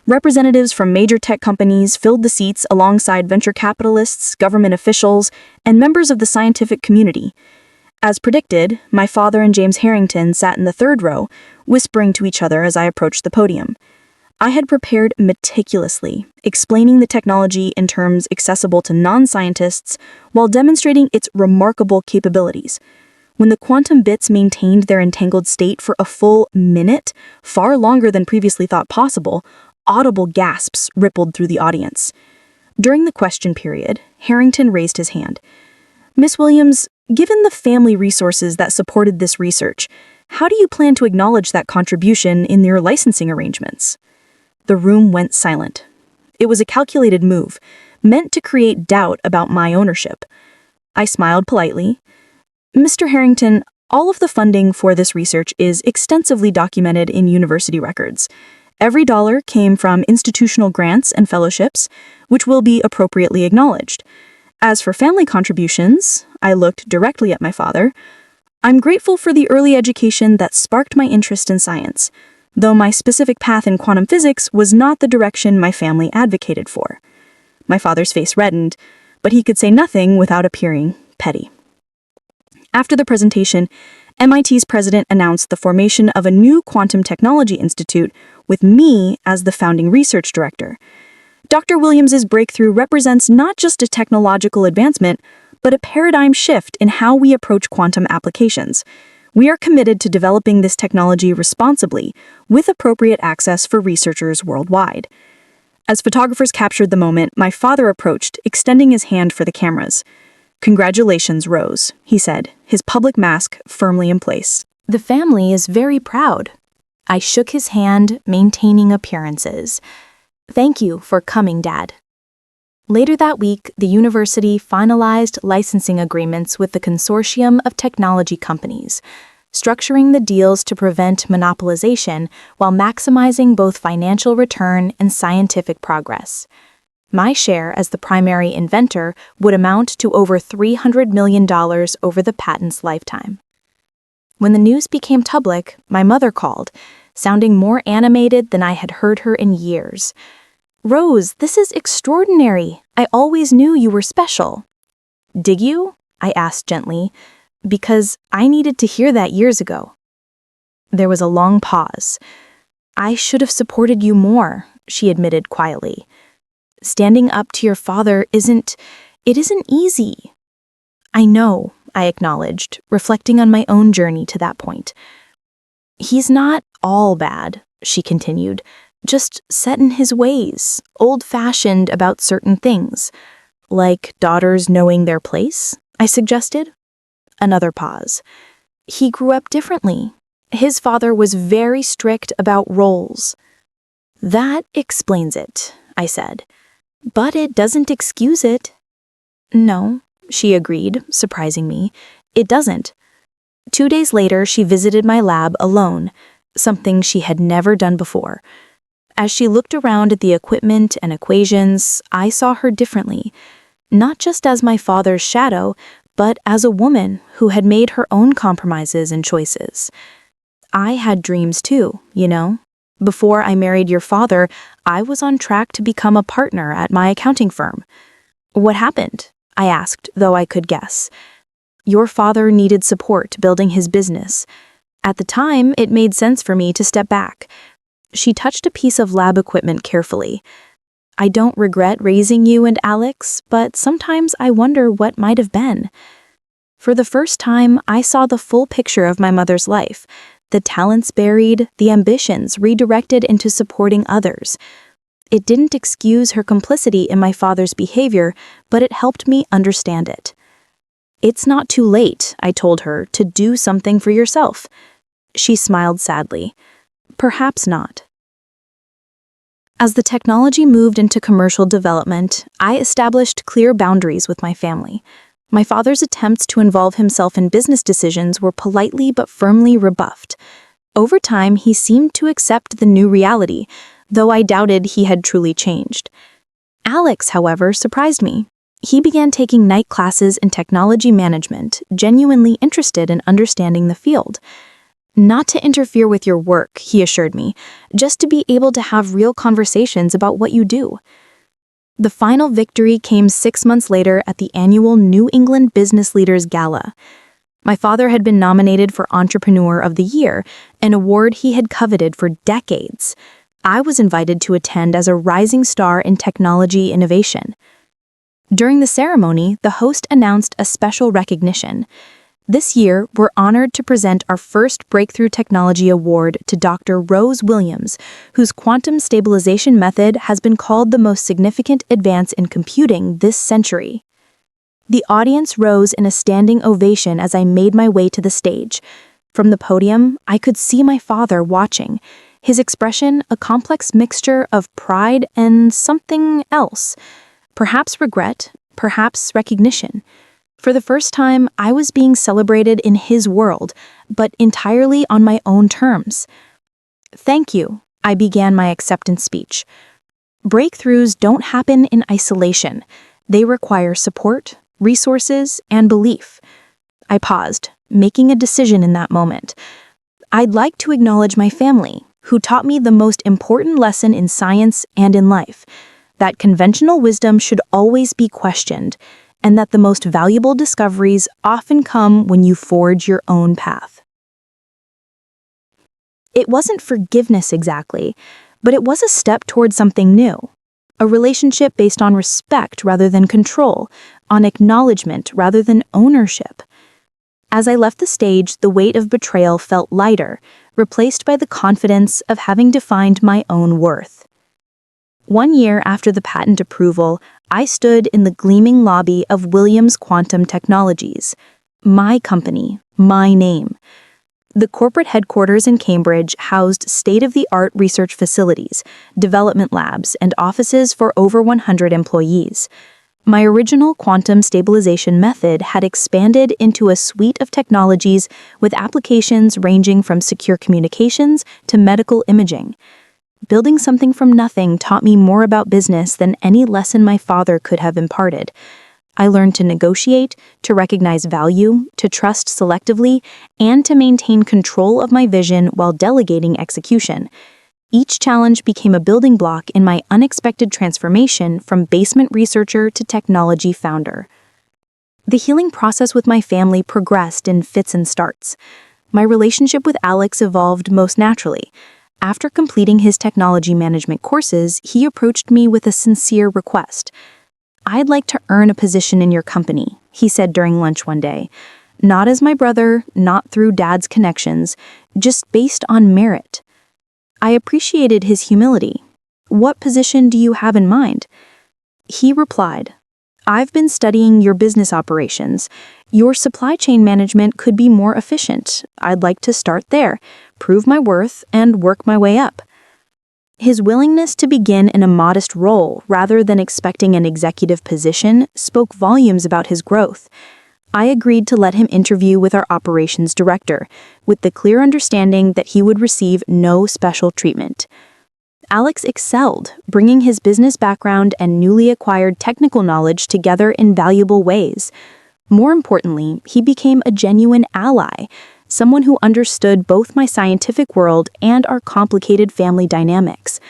A: Representatives from major tech companies filled the seats alongside venture capitalists, government officials, and members of the scientific community. As predicted, my father and James Harrington sat in the third row, whispering to each other as I approached the podium. I had prepared meticulously, explaining the technology in terms accessible to non-scientists while demonstrating its remarkable capabilities. When the quantum bits maintained their entangled state for a full minute, far longer than previously thought possible, audible gasps rippled through the audience. During the question period, Harrington raised his hand. Miss Williams, given the family resources that supported this research, how do you plan to acknowledge that contribution in your licensing arrangements? The room went silent. It was a calculated move, meant to create doubt about my ownership. I smiled politely. Mr. Harrington, all of the funding for this research is extensively documented in university records. Every dollar came from institutional grants and fellowships, which will be appropriately acknowledged. As for family contributions, I looked directly at my father. I'm grateful for the early education that sparked my interest in science, though my specific path in quantum physics was not the direction my family advocated for. My father's face reddened, but he could say nothing without appearing petty. After the presentation, MIT's president announced the formation of a new quantum technology institute with me as the founding research director. Dr. Williams's breakthrough represents not just a technological advancement, but a paradigm shift in how we approach quantum applications. We are committed to developing this technology responsibly, with appropriate access for researchers worldwide. As photographers captured the moment, my father approached, extending his hand for the cameras. Congratulations, Rose, he said, his public mask firmly in place. The family is very proud. I shook his hand, maintaining appearances. Thank you for coming, Dad. Later that week, the university finalized licensing agreements with the consortium of technology companies, structuring the deals to prevent monopolization while maximizing both financial return and scientific progress. My share as the primary inventor would amount to over $300 million over the patent's lifetime. When the news became public, my mother called, sounding more animated than I had heard her in years. Rose, this is extraordinary. I always knew you were special. Did you? I asked gently, because I needed to hear that years ago. There was a long pause. I should have supported you more, she admitted quietly. Standing up to your father isn't easy. I know, I acknowledged, reflecting on my own journey to that point. He's not all bad, she continued, just set in his ways, old-fashioned about certain things. Like daughters knowing their place, I suggested. Another pause. He grew up differently. His father was very strict about roles. That explains it, I said. But it doesn't excuse it. No, she agreed, surprising me. It doesn't. 2 days later, she visited my lab alone, something she had never done before. As she looked around at the equipment and equations, I saw her differently, not just as my father's shadow, but as a woman who had made her own compromises and choices. I had dreams too, you know. Before I married your father, I was on track to become a partner at my accounting firm. What happened? I asked, though I could guess. Your father needed support building his business. At the time, it made sense for me to step back. She touched a piece of lab equipment carefully. I don't regret raising you and Alex, but sometimes I wonder what might have been. For the first time, I saw the full picture of my mother's life, the talents buried, the ambitions redirected into supporting others. It didn't excuse her complicity in my father's behavior, but it helped me understand it. It's not too late, I told her, to do something for yourself. She smiled sadly. Perhaps not. As the technology moved into commercial development, I established clear boundaries with my family. My father's attempts to involve himself in business decisions were politely but firmly rebuffed. Over time, he seemed to accept the new reality, though I doubted he had truly changed. Alex, however, surprised me. He began taking night classes in technology management, genuinely interested in understanding the field. Not to interfere with your work, he assured me, just to be able to have real conversations about what you do. The final victory came 6 months later at the annual New England Business Leaders Gala. My father had been nominated for Entrepreneur of the Year, an award he had coveted for decades. I was invited to attend as a rising star in technology innovation. During the ceremony, the host announced a special recognition. This year, we're honored to present our first Breakthrough Technology Award to Dr. Rose Williams, whose quantum stabilization method has been called the most significant advance in computing this century. The audience rose in a standing ovation as I made my way to the stage. From the podium, I could see my father watching, his expression a complex mixture of pride and something else, perhaps regret, perhaps recognition. For the first time, I was being celebrated in his world, but entirely on my own terms. "Thank you," I began my acceptance speech. "Breakthroughs don't happen in isolation. They require support, resources, and belief." I paused, making a decision in that moment. I'd like to acknowledge my family, who taught me the most important lesson in science and in life, that conventional wisdom should always be questioned, and that the most valuable discoveries often come when you forge your own path. It wasn't forgiveness exactly, but it was a step toward something new. A relationship based on respect rather than control, on acknowledgement rather than ownership. As I left the stage, the weight of betrayal felt lighter, replaced by the confidence of having defined my own worth. 1 year after the patent approval, I stood in the gleaming lobby of Williams Quantum Technologies. My company, my name. The corporate headquarters in Cambridge housed state-of-the-art research facilities, development labs, and offices for over 100 employees. My original quantum stabilization method had expanded into a suite of technologies with applications ranging from secure communications to medical imaging. Building something from nothing taught me more about business than any lesson my father could have imparted. I learned to negotiate, to recognize value, to trust selectively, and to maintain control of my vision while delegating execution. Each challenge became a building block in my unexpected transformation from basement researcher to technology founder. The healing process with my family progressed in fits and starts. My relationship with Alex evolved most naturally. After completing his technology management courses, he approached me with a sincere request. "I'd like to earn a position in your company," he said during lunch one day. "Not as my brother, not through Dad's connections, just based on merit." I appreciated his humility. "What position do you have in mind?" He replied, "I've been studying your business operations. Your supply chain management could be more efficient. I'd like to start there, prove my worth, and work my way up." His willingness to begin in a modest role rather than expecting an executive position spoke volumes about his growth. I agreed to let him interview with our operations director, with the clear understanding that he would receive no special treatment. Alex excelled, bringing his business background and newly acquired technical knowledge together in valuable ways. More importantly, he became a genuine ally, someone who understood both my scientific world and our complicated family dynamics.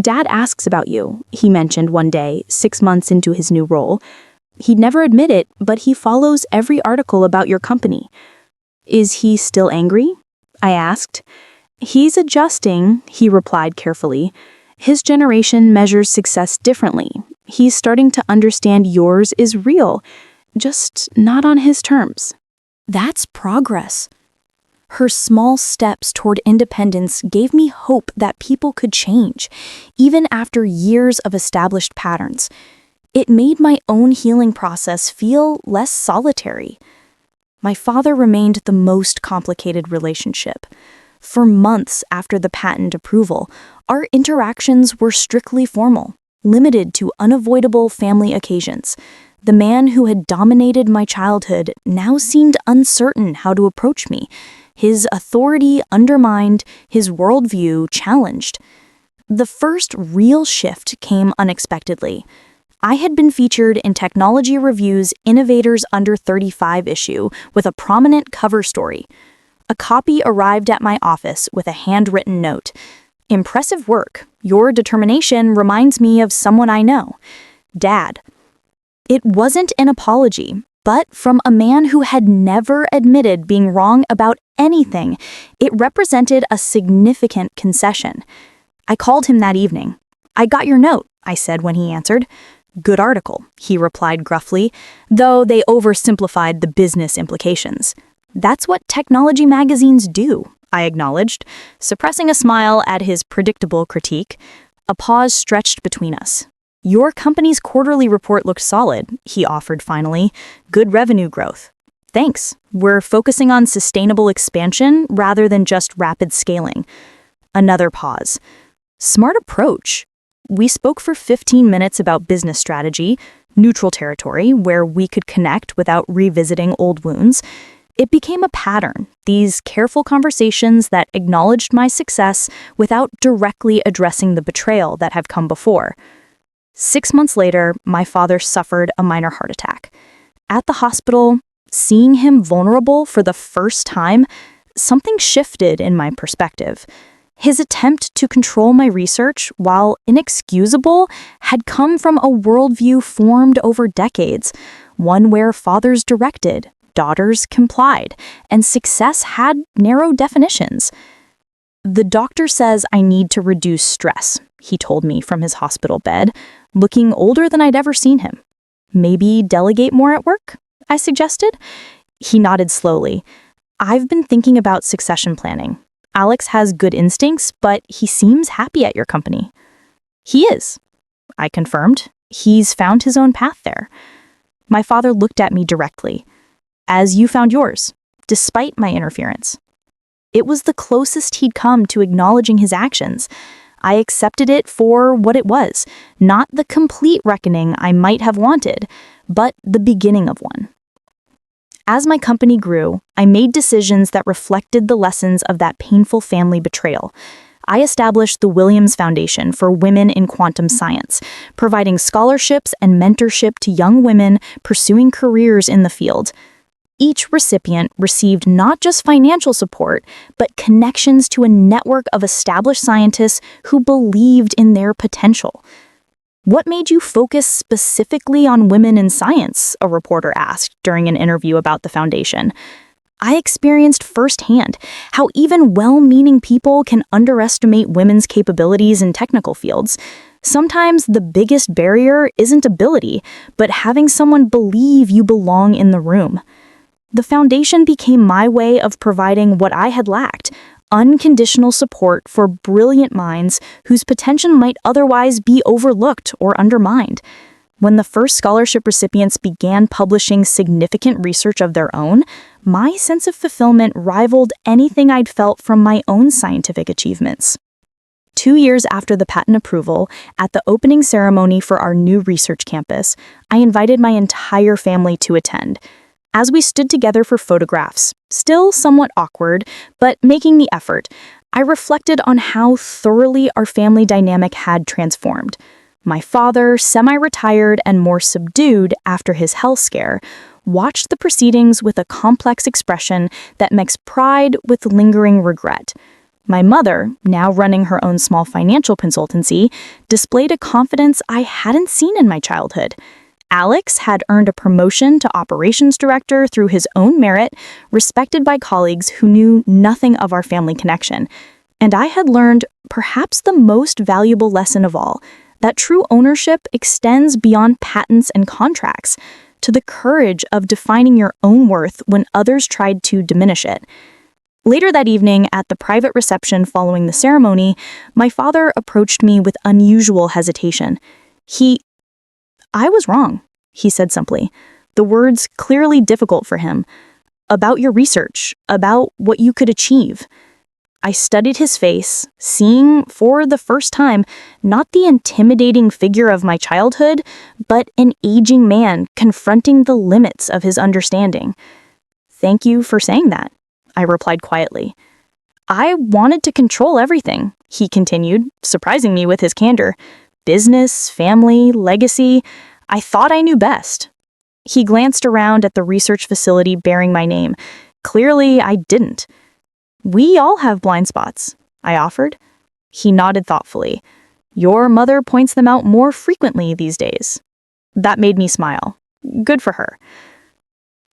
A: "Dad asks about you," he mentioned one day, 6 months into his new role. "He'd never admit it, but he follows every article about your company." "Is he still angry?" I asked. "He's adjusting," he replied carefully. "His generation measures success differently. He's starting to understand yours is real, just not on his terms." That's progress. Her small steps toward independence gave me hope that people could change, even after years of established patterns. It made my own healing process feel less solitary. My father remained the most complicated relationship. For months after the patent approval, our interactions were strictly formal, limited to unavoidable family occasions. The man who had dominated my childhood now seemed uncertain how to approach me. His authority undermined, his worldview challenged. The first real shift came unexpectedly. I had been featured in Technology Review's Innovators Under 35 issue with a prominent cover story. A copy arrived at my office with a handwritten note. "Impressive work. Your determination reminds me of someone I know. Dad." It wasn't an apology, but from a man who had never admitted being wrong about anything, it represented a significant concession. I called him that evening. "I got your note," I said when he answered. Good article, he replied gruffly, though they oversimplified the business implications. That's what technology magazines do, I acknowledged, suppressing a smile at his predictable critique. A pause stretched between us. Your company's quarterly report looked solid, he offered finally. Good revenue growth. Thanks. We're focusing on sustainable expansion rather than just rapid scaling. Another pause. Smart approach. We spoke for 15 minutes about business strategy, neutral territory where we could connect without revisiting old wounds. It became a pattern, these careful conversations that acknowledged my success without directly addressing the betrayal that have come before. 6 months later, my father suffered a minor heart attack. At the hospital, seeing him vulnerable for the first time, something shifted in my perspective. His attempt to control my research, while inexcusable, had come from a worldview formed over decades, one where fathers directed, daughters complied, and success had narrow definitions. The doctor says I need to reduce stress, he told me from his hospital bed, looking older than I'd ever seen him. Maybe delegate more at work? I suggested. He nodded slowly. I've been thinking about succession planning. Alex has good instincts, but he seems happy at your company. He is, I confirmed. He's found his own path there. My father looked at me directly. As you found yours, despite my interference. It was the closest he'd come to acknowledging his actions. I accepted it for what it was, not the complete reckoning I might have wanted, but the beginning of one. As my company grew, I made decisions that reflected the lessons of that painful family betrayal. I established the Williams Foundation for Women in Quantum Science, providing scholarships and mentorship to young women pursuing careers in the field. Each recipient received not just financial support, but connections to a network of established scientists who believed in their potential. What made you focus specifically on women in science? A reporter asked during an interview about the foundation. I experienced firsthand how even well-meaning people can underestimate women's capabilities in technical fields. Sometimes the biggest barrier isn't ability, but having someone believe you belong in the room. The foundation became my way of providing what I had lacked, unconditional support for brilliant minds whose potential might otherwise be overlooked or undermined. When the first scholarship recipients began publishing significant research of their own, my sense of fulfillment rivaled anything I'd felt from my own scientific achievements. 2 years after the patent approval, at the opening ceremony for our new research campus, I invited my entire family to attend. As we stood together for photographs, still somewhat awkward, but making the effort, I reflected on how thoroughly our family dynamic had transformed. My father, semi-retired and more subdued after his health scare, watched the proceedings with a complex expression that mixed pride with lingering regret. My mother, now running her own small financial consultancy, displayed a confidence I hadn't seen in my childhood. Alex had earned a promotion to operations director through his own merit, respected by colleagues who knew nothing of our family connection. And I had learned perhaps the most valuable lesson of all, that true ownership extends beyond patents and contracts, to the courage of defining your own worth when others tried to diminish it. Later that evening, at the private reception following the ceremony, my father approached me with unusual hesitation. I was wrong, he said simply, the words clearly difficult for him. About your research, about what you could achieve. I studied his face, seeing, for the first time, not the intimidating figure of my childhood, but an aging man confronting the limits of his understanding. Thank you for saying that, I replied quietly. I wanted to control everything, he continued, surprising me with his candor. Business, family, legacy, I thought I knew best. He glanced around at the research facility bearing my name. Clearly, I didn't. We all have blind spots, I offered. He nodded thoughtfully. Your mother points them out more frequently these days. That made me smile. Good for her.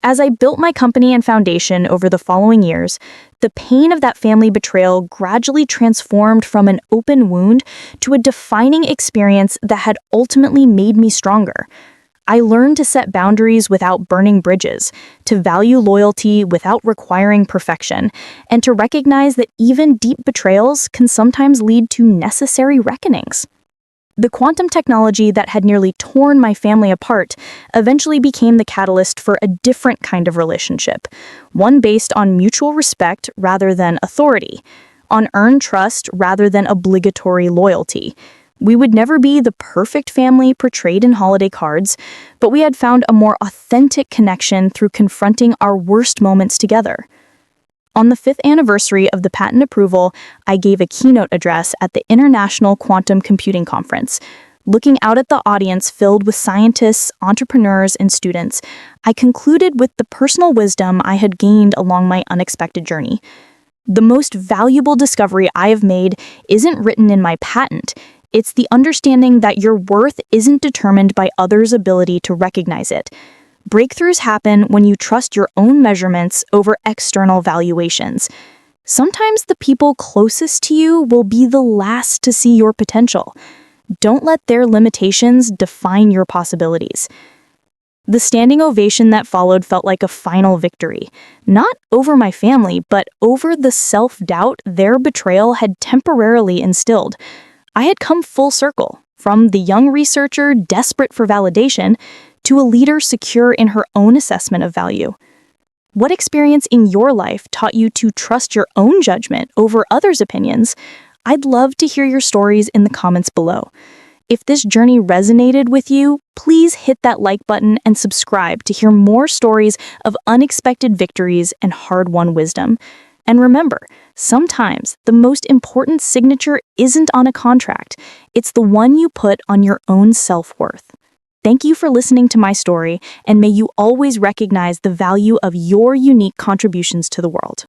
A: As I built my company and foundation over the following years, the pain of that family betrayal gradually transformed from an open wound to a defining experience that had ultimately made me stronger. I learned to set boundaries without burning bridges, to value loyalty without requiring perfection, and to recognize that even deep betrayals can sometimes lead to necessary reckonings. The quantum technology that had nearly torn my family apart eventually became the catalyst for a different kind of relationship, one based on mutual respect rather than authority, on earned trust rather than obligatory loyalty. We would never be the perfect family portrayed in holiday cards, but we had found a more authentic connection through confronting our worst moments together. On the 5th anniversary of the patent approval, I gave a keynote address at the International Quantum Computing Conference. Looking out at the audience filled with scientists, entrepreneurs, and students, I concluded with the personal wisdom I had gained along my unexpected journey. The most valuable discovery I have made isn't written in my patent. It's the understanding that your worth isn't determined by others' ability to recognize it. Breakthroughs happen when you trust your own measurements over external valuations. Sometimes the people closest to you will be the last to see your potential. Don't let their limitations define your possibilities. The standing ovation that followed felt like a final victory, not over my family, but over the self-doubt their betrayal had temporarily instilled. I had come full circle, from the young researcher desperate for validation to a leader secure in her own assessment of value. What experience in your life taught you to trust your own judgment over others' opinions? I'd love to hear your stories in the comments below. If this journey resonated with you, please hit that like button and subscribe to hear more stories of unexpected victories and hard-won wisdom. And remember, sometimes the most important signature isn't on a contract. It's the one you put on your own self-worth. Thank you for listening to my story, and may you always recognize the value of your unique contributions to the world.